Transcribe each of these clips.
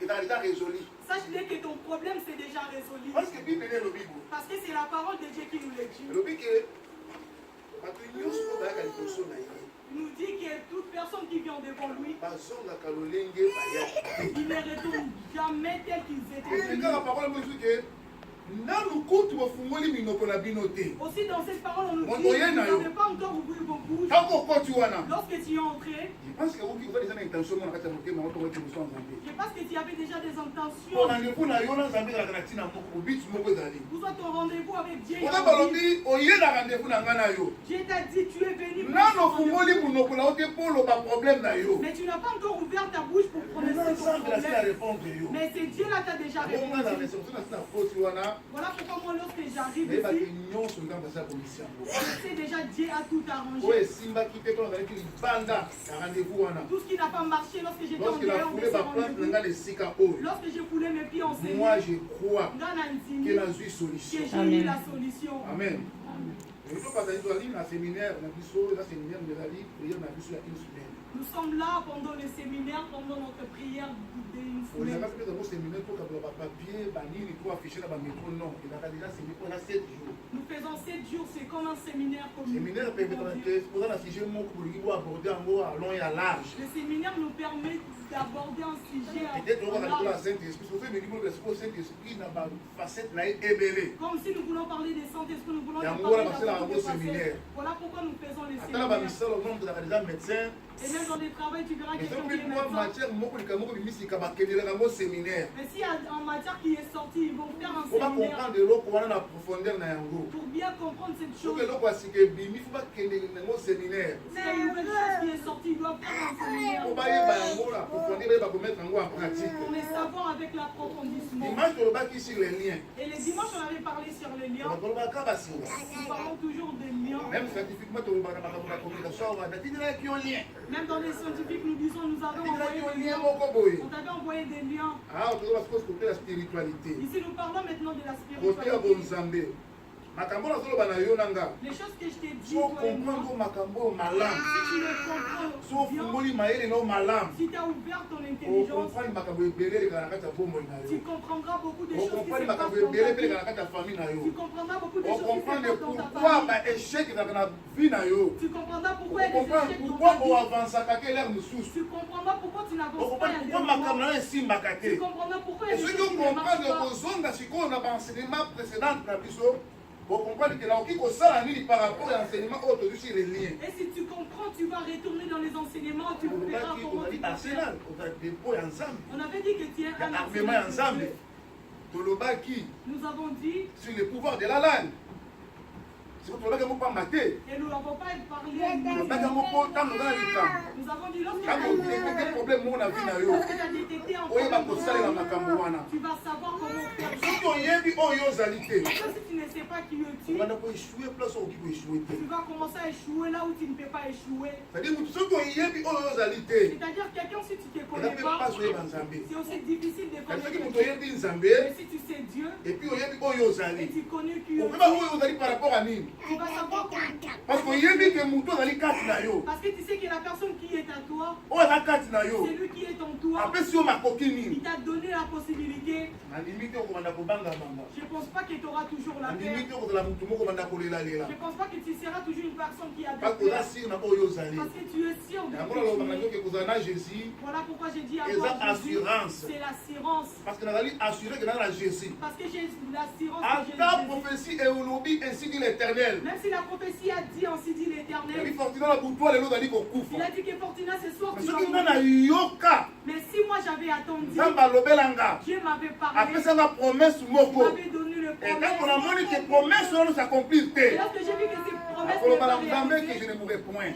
résolu. Sache-le que ton problème c'est déjà résolu. Parce que Bible est le Bible. Parce que c'est la parole de Dieu qui nous le dit. Le Bible est Il nous dit que toute personne qui vient devant lui, il ne retourne jamais tel qu'ils étaient. Aussi dans cette parole, on nous dit que vous n'avez pas encore ouvert vos bouches. Lorsque tu es entré, je pense que tu avais déjà des intentions. Vous êtes au rendez-vous avec Dieu. Dieu t'a dit tu es venu. Mais tu n'as pas encore ouvert ta bouche pour prononcer ton problème. Mais c'est Dieu là qui t'a déjà répondu. Voilà pourquoi moi lorsque j'arrive ici, je sais déjà Dieu a tout arrangé. Tout ce qui n'a pas marché lorsque j'étais en dehors de ce rendez-vous, lorsque je foulais mes pieds en Seigneur, moi je crois que j'ai eu la solution. Amen. Nous sommes là pendant le séminaire, pendant notre prière d'une semaine. Nous faisons 7 jours, c'est comme un séminaire commun. Le séminaire nous permet d'aborder un sujet comme si nous voulons parler des Saint-Esprit, nous voulons parler de la facettes. Voilà pourquoi nous faisons les séminaires. Et même dans les travaux, tu verras quelqu'un qui est médecin. Mais si en matière qui est sortie, ils vont faire un séminaire pour bien comprendre cette chose. C'est une nouvelle chose qui est sortie, ils doivent faire un séminaire pour les savoir avec l'approfondissement. Et les dimanches, on avait parlé sur les liens. Nous parlons toujours des liens. Même dans les scientifiques, nous disons nous avons envoyé des liens. On t'avait envoyé des liens. Ici, nous parlons maintenant de la spiritualité. Les choses que je t'ai dit, toi et moi, si tu le comprends bien, si tu as ouvert ton intelligence, tu comprendras beaucoup de choses qui se passent dans ta vie. Tu comprendras beaucoup de choses qui se passent dans ta famille. Tu comprendras pourquoi il y a des échecs dans ta vie. Tu comprendras pourquoi tu n'avances pas. Tu comprendras pourquoi il y a des choses qui ne marchent pas. Vous comprenez que là, par rapport à l'enseignement, et si tu comprends, tu vas retourner dans les enseignements, tu verras comment tu vas faire. On avait dit que tu es un arsenal. Nous avons dit sur le pouvoir de la langue. Et nous n'avons pas parlé. Nous avons dit lorsque tu as détecté un problème, tu vas savoir comment faire. Si tu ne sais pas qui tu es, tu vas commencer à échouer là où tu ne peux pas échouer. C'est-à-dire quelqu'un, si tu ne te connais pas, c'est aussi difficile de connaître Dieu. Mais si tu sais Dieu et tu connais qui tu vas savoir parce que tu sais que la personne qui est à toi, c'est lui qui est en toi. Il t'a donné la possibilité. Je ne pense pas que tu auras toujours la paix. Je ne pense pas que tu seras toujours une personne qui a de paix. Parce que tu es sûr de Jésus. Voilà pourquoi j'ai dit avoir Jésus. C'est l'assurance. Parce que j'ai l'assurance que Jésus. Ainsi dit l'Éternel. Même si la prophétie a dit ainsi dit l'Éternel. Il a dit que Fortuna ce soir tu vas mourir. Mais si moi j'avais attendu, Dieu m'avait parlé. Il m'avait donné le promesse. Et lorsque j'ai vu que ces promesses ne pas réalisées,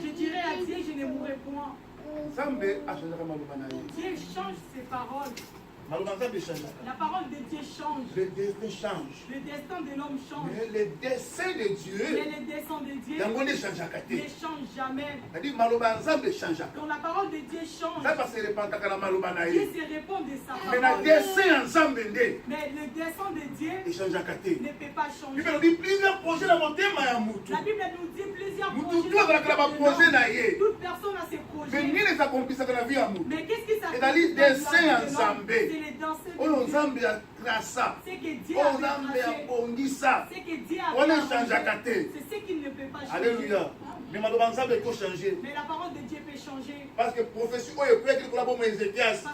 je dirais à Dieu je ne mourrai point. Dieu change ses paroles. La parole de Dieu change. Le destin change. Le destin de l'homme change. Mais le dessein de Dieu ne change jamais. Quand la parole de Dieu change, Dieu se répond de sa parole. Mais le dessein de Dieu ne peut pas changer. La Bible nous dit plusieurs projets. Toute personne a ses projets. Mais qu'est-ce qui s'appelle? les danseurs de Dieu. C'est que Dieu a tracé. C'est que Dieu a arrangé. C'est ce qu'il ne peut pas changer. Alléluia. Mais la parole de Dieu peut changer. Parce que prophétie, Parce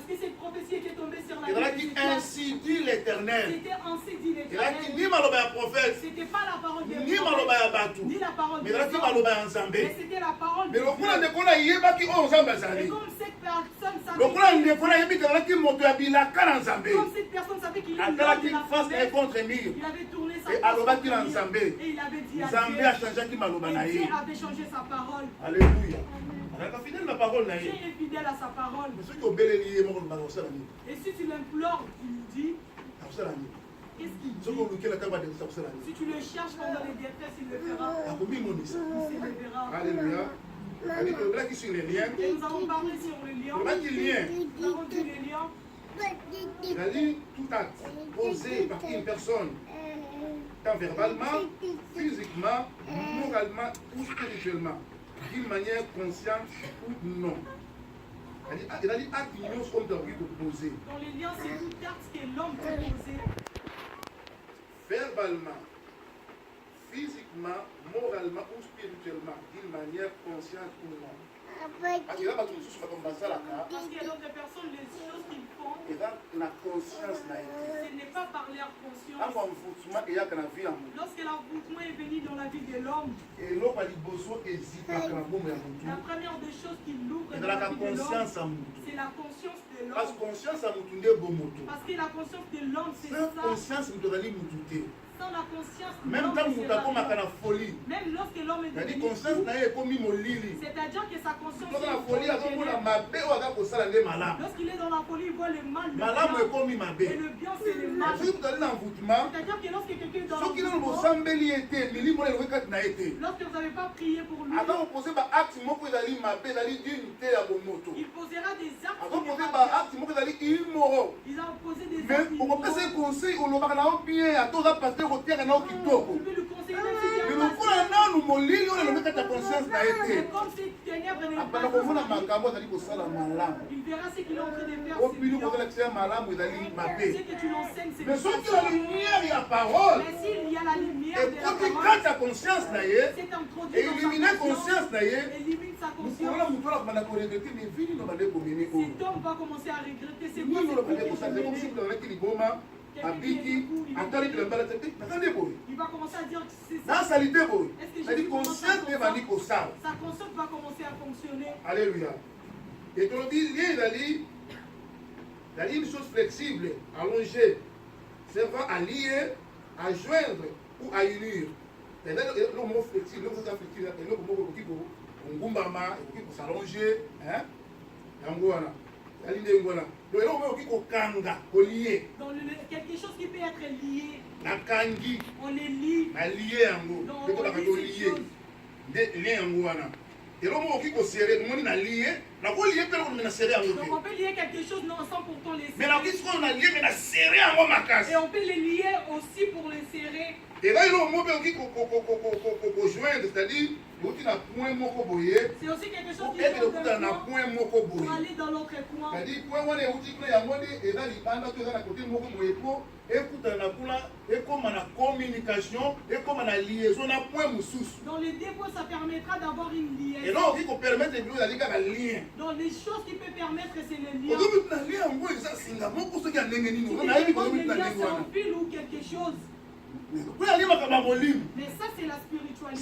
que cette prophétie était tombée sur la vie qui ainsi dit l'Éternel. C'était ainsi dit l'Éternel. C'était pas la parole de ni la parole de mais c'était la parole de Dieu. Et comme cette personne savait qu'il était de la contre il avait tourné sa face et il avait dit à Dieu. Et Dieu avait changé sa parole. Alléluia. Dieu est fidèle à sa parole. Et si tu l'implores, tu lui dis, qu'est-ce qu'il dit? Si tu le cherches pendant les détresses, il le fera. Il se révérera. Alléluia. Et nous avons parlé sur le lion. Nous avons dit le lion. Il a dit tout acte posé par une personne, tant verbalement, physiquement, moralement ou spirituellement, d'une manière consciente ou non. Il a dit acte union comme de poser. Dans les liens, c'est tout acte que l'homme peut poser. Verbalement, physiquement, moralement ou spirituellement, d'une manière consciente ou non. Parce qu'il y a d'autres personnes, les choses qu'ils font, la conscience ce n'est pas par leur conscience. Lorsque l'envoûtement est venu dans la vie de l'homme, la première des choses qui l'ouvre dans la vie de l'homme, c'est la conscience de l'homme. Parce que la conscience de l'homme, c'est ça. Sans la conscience, même lorsque l'homme est devenu fou, c'est-à-dire que sa conscience est lorsqu'il est dans la folie, il voit le mal, et le bien c'est le mal. C'est-à-dire que lorsque quelqu'un est dans l'envoûtement, lorsque vous n'avez pas prié pour lui, il posera des actes qui ne pas bien. Il a posé des actes immoraux. Tu peux lui conseiller même si tu as comme si ténèbres n'est pas il verra ce qu'il est en train de faire, c'est que tu l'enseignes, c'est que mais s'il y a la lumière, il y a parole. Mais s'il y a la lumière de la parole, ta conscience, c'est introduit et éliminer conscience, élimine sa conscience. Cet homme va commencer à regretter ses il va commencer à dire que c'est ça. Sa conscience va commencer à fonctionner. Alléluia. Et quand on dit lié, il a dit une chose flexible, allongée, servant à lier, à joindre ou à unir. Le mot flexible, le mot flexible, le mot qui peut s'allonger, hein? Quelque chose qui peut être lié. On les lie. Donc on peut lier quelque chose non, sans pourtant les serrer. Mais et on peut les lier aussi pour les serrer. Et là, il y a un mot qui joindre, c'est-à-dire c'est aussi quelque chose qui pour aller dans l'autre coin. C'est-à-dire communication et comme la liaison na point mususu. Dans les dépôts, ça permettra d'avoir une liaison. Et donc, il faut permettre de lien. Dans les choses qui peuvent permettre, c'est le lien. C'est un fil ou quelque chose. Mais ça, c'est la spiritualité.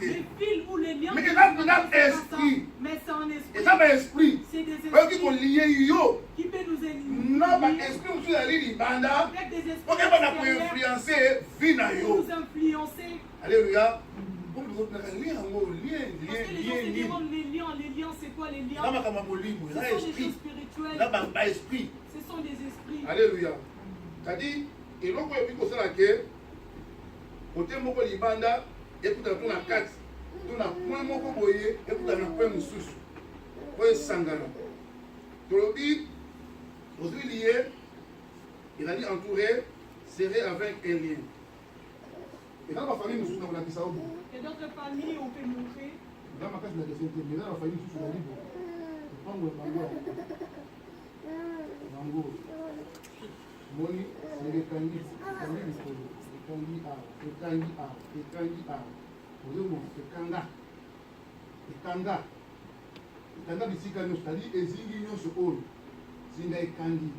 Les fils ou les liens. Mais c'est un esprit. Mais c'est un esprit. C'est des esprits qui peuvent nous éliminer. Avec des esprits qui nous influencer. Alléluia. Parce que les gens se demandent les liens, c'est quoi les liens? Ce sont des choses spirituelles. Ce sont des esprits. Alléluia. C'est-à-dire, il faut que vous sachiez côté moko libanda écoute tout na 4 tout na point moko boye écoute na point mususu pour sangana tolobi aujourd'hui lié il a dit entouré serré avec un lien et dans ma famille mususu na kisa obo et d'autres familles on peut montrer dans ma case la question mais dans la famille mususu na libo pango pango Moni, c'est le candy, Kanga bisika nyonso tali ezingi nyonso oyo zinga ekandi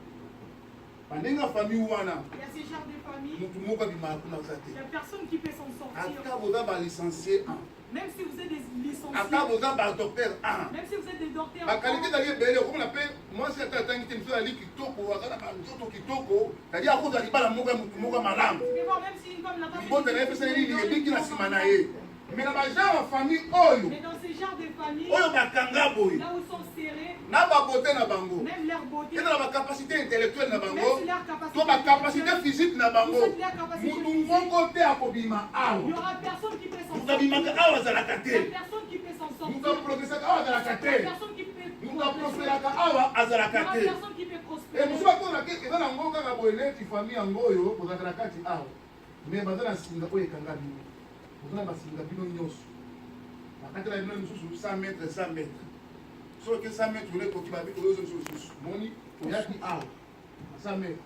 bandenga famille wana il y a ce genre de famille mutu moko abimaka kuna aza te il y a personne qui peut s'en sortir ata boza balicencié 1 même si vous êtes des licenciés ata boza badocteur 1 même si vous êtes des docteurs bakalite ezali ebele okomona mpe mwasi ata atangi te mosu ali kitoko aza na banzoto kitoko tadi akozwa libala moko ya mutu moko ya malamu libota na ye pesa nini ebiki na nsima na ye mais dans ce genre de famille oyo bakanga boye là où sont serrés na babote na bango même leur beauté na bakapacité intellectuelle na bango to bakapacité physique na bango mutu moko te akobima awa il y aura personne qui peut s'en mutu abimaka awa azalaka te personne qui peut s'en sortir mutu aprogresaka awa azalaka te personne qui peut mutu aprosperaka awa azalaka te personne qui peut prospérer mosu batonake eza na ngo kaka boye neti famille yango oyo kozalaka na kati awa mais baza na singa oyo ekanga bino oza na basinga bino nyonso bakatela bino lisusu 100 mètres 100 mètres soki 100 mètres ole koki babiki oyo ozongi lisusu moni oyaki awa na 100 mètres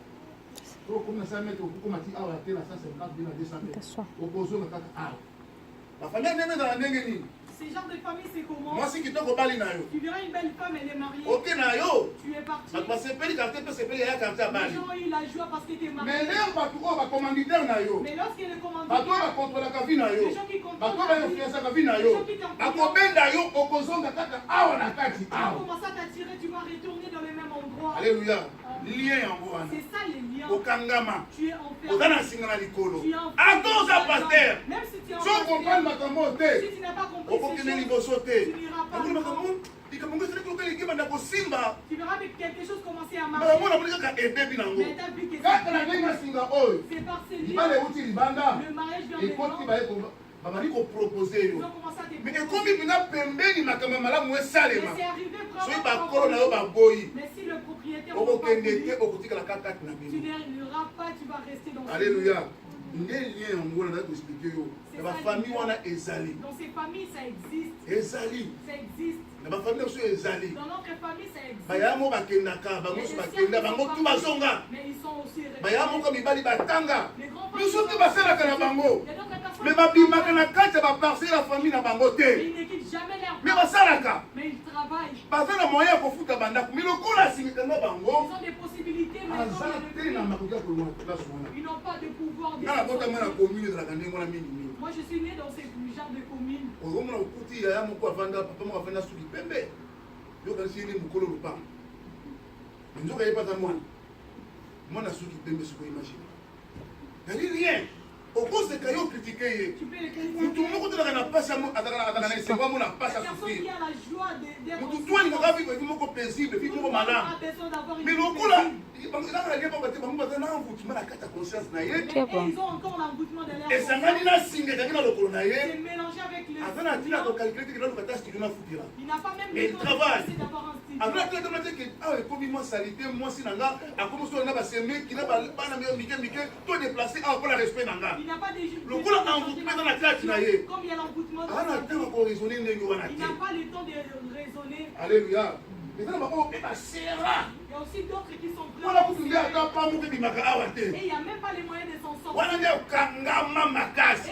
so okomi na 100 mètres okokomati awa te na 150 bino na 200 mètres okozonga kaka awa bafamille ndenge ezala ndenge nini ce genre de famille c'est comment mwasi kitoko bali na yo tu verras une belle femme elle est mariée ok na yo tu es parti bato basepeli quartier mpe sepeli ya quartier ya bali les gens ont eu la joie parce que tu es marié mais lere bato oyo bacommanditaire na yo mais lorsque le bato oyo commanditaire bakontrolaka vi na yo les gens qui bato contrôlent oyo bainfluensaka vi na yo bakobenda yo okozonga kaka awa na kati awa commence à t'attirer tu vas retourner dans le même endroit alléluia lien yango wana c'est ça les liens okangama tu es enfermé oza na singa na likolo tu es enfermé ata oza paster même si tu es so okomprendre makambo si te tu n'as pas compris okokende ces choses liboso te tu n'iras pas akoli makambo likambo ngo esalaki oka leki banda kosimba tu verras que quelque chose commencer à marcher makambo namoni kaka ebebi nango mais t'as vu que kaka na ndenge na singa oyo c'est par ces libala liens euti libanda le mariage vient ekoti maintenant babali kopropose ils yo ont commencé à te mais proposer. ekomi mpena pembeni makambo ya malamu esalema Mais c'est arrivé soki vraiment bakolo na yo baboyi mais si le propriétaire n'a pas okokende voulu, te okotikala kaka na tu bino n'iras pas tu vas rester dans ce alléluia nde lien yango na koexplike yo na bafamille wana ezali dans ces familles ça existe ezali ça existe na bafamille mosusu ezali dans notre famille ça existe baya mo bakendaka bango mosusu bakenda bango tu bazonga mais ils sont aussi baya moko mibali batanga les grands biso te basalaka na bango il y a d'autres personnes me babimaka na kati ya baparcele ya famille na bango mais te ils ne quittent jamais leur me part basalaka mais ils travaillent baza na moyen ya kofuta bandako me lokola asingikanga bango ils ont des possibilités mais aza te na makoki ya kolonga place wana ils n'ont pas de pouvoir de nga na botama na commune ezalaka ndenge wana mingimingi moi je suis né dans ce genre de commune okomona okuti yaya moko avanda papa moko avanda suki pembe yokanisi ye nde mokolo lopango nzoka ye pata mwana suki pembe siko imagine yali rien okoseka yo kritike ye mutu moko telaka na pasi azalaka na esengo amo na pasi asufrir mutu tu alingaka vivre vi moko paisible vi moko malamu mais lokola ezaka lie papa te bango baza na envoûtement na kati ya conscience na ye esangani na singa ezalaki na lokolo na ye aza na ntina kokalkule teke naluka ta studio nafutira mais il travaille aza na tina tena teke awa ekomi mwa salite mwasi na nga akomi sola na basemeki na bana mike mike to déplace awa mpola respect na nga lokola envoûtement eza na kati na ye aza na ntango koraisonne ndenge wana te alléluia eza na bango mpe basera wana kutu nde ata pa moko ebimaka awa te wana nde okangama makasi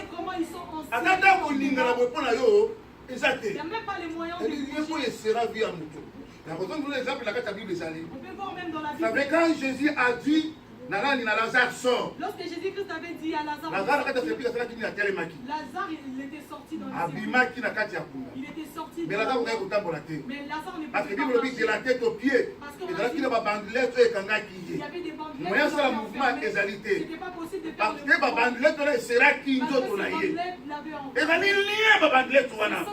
ata ta kolingana boye mpo na yo eza te ye mpo esera vi ya moto nakozongela exemple na kati ya bible ezali savez quand Jésus a dit nalani na Lazare sort. Lorsque Jésus-Christ avait dit à Lazare, Lazare il était sorti dans le il était sorti mais Lazare n'est pas mais Lazare n'est pas parce que Bible dit de la tête aux pieds. Il y avait des bandelettes c'est le mouvement exalité. C'était pas possible de faire parce que ba bandelettes sera qui d'autre là yé. Et va ni lien ba bandelettes wana.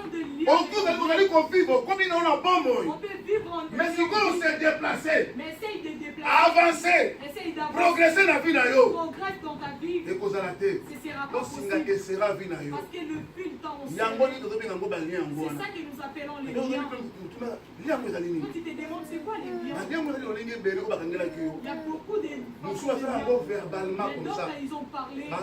On peut aller vivre comme on a bombe. On peut vivre en mais si on s'est déplacé, mais essaye de déplacer, avancer, progresser dans la vie na yo. Progresse dans ta vie. Et cause à la tête. Ce sera pas possible. Parce que le fil dans c'est ça que nous appelons les liens. Quand tu te demandes c'est quoi les liens, il y a beaucoup de d'autres ils ont parlé. Ils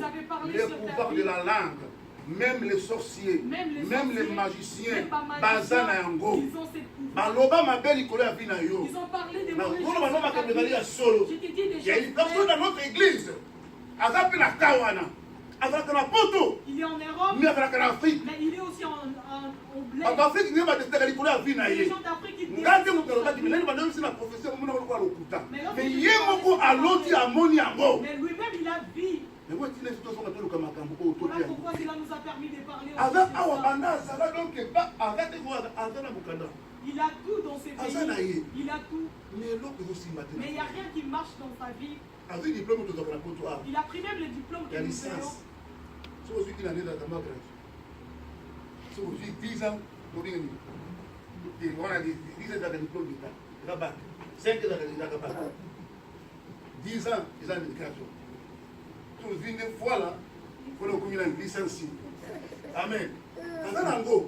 avaient parlé le pouvoir de la langue. Même les sorciers, même les magiciens, ils ont cette Maloba ma belle ikolo ya vina yo. Ils ont parlé des Na mauvaises kono bano makabeli ya solo. Je t'ai dit des Il y a une choses. personne dans notre église. Azapi na kawana. Azaka na poto. Il est en Europe, Mi azaka na Afrique. mais il est aussi au bled. En Afrique ni ba teteka likolo ya vina Les ye. gens d'Afrique, ils disent... Ngati mutelo kati minani bano bisi na professeur muna ko lokuta. Mais ye moko aloti amoni yango. Mais lui-même, il a vu. Mais moi tu ne sais pas que makambo ko to Voilà pourquoi cela nous a permis de parler. Azaka awa banda azala donc pas arrête ko azana bukanda. Il a tout dans ses pays. Il a tout. Mais il n'y a rien qui marche dans sa vie. Il a pris même le diplôme que nous avons. Si vous avez 10 ans, vous avez 10 ans de diplôme d'État. 5 ans de 10 ans, ils ont l'éducation. Si vous avez une fois là, vous avez une licence. Amen. Il a tout.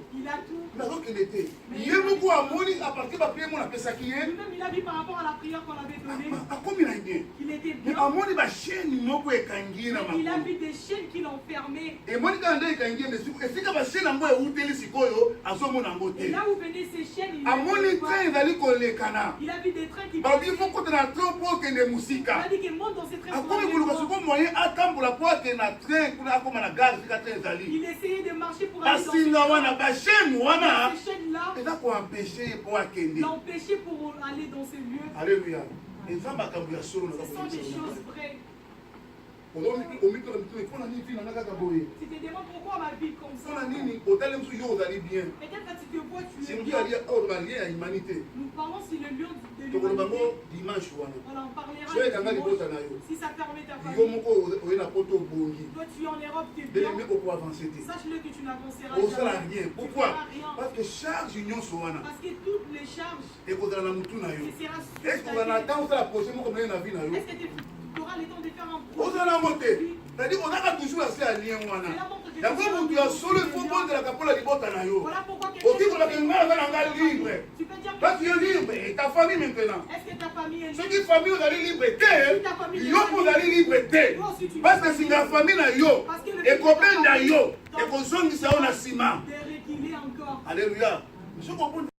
Il y a beaucoup à mourir à partir de la prière. Lui-même, il a vu par rapport à la prière qu'on avait donnée. Il était bien. Il a vu des chaînes qui l'ont fermé. Et là où venaient ces chaînes, il a vu des trains qui passaient. Il a dit qu'il monte dans ces trains. Il essayait de marcher pour aller dans ces chaînes-là. L'empêcher pour aller dans ces lieux. Alléluia. Ce sont des choses vraies. Si tu te demandes pourquoi ma vie comme ça. Peut-être quand tu te vois, tu es bien. Nous parlons sur le lieu de l'humanité. On en parlera dimanche. Si ça permet ta famille. Toi tu es en Europe, tu es bien. Sache-le que tu n'avanceras jamais. Pourquoi? Parce que charge union parce que toutes les charges. Et qu'on a la moutouna. Est-ce qu'on a attend la prochaine fois comme la vie na yo? Est-ce que tu auras le temps de faire un projet? On a monté. C'est-à-dire qu'on a toujours assez à lien wana. Yango mutu ya solo il faut prendre la capola libota na yo. Voilà pourquoi OK, on a que ngala nga libre. Tu peux dire que tu es libre et ta famille maintenant. Est-ce que ta famille est libre? Ceux qui famille vous allez libre yo vous allez libre parce que si la famille na yo et copain na yo et ko zongisa ona sima. De réguler encore. Alléluia. Je comprends.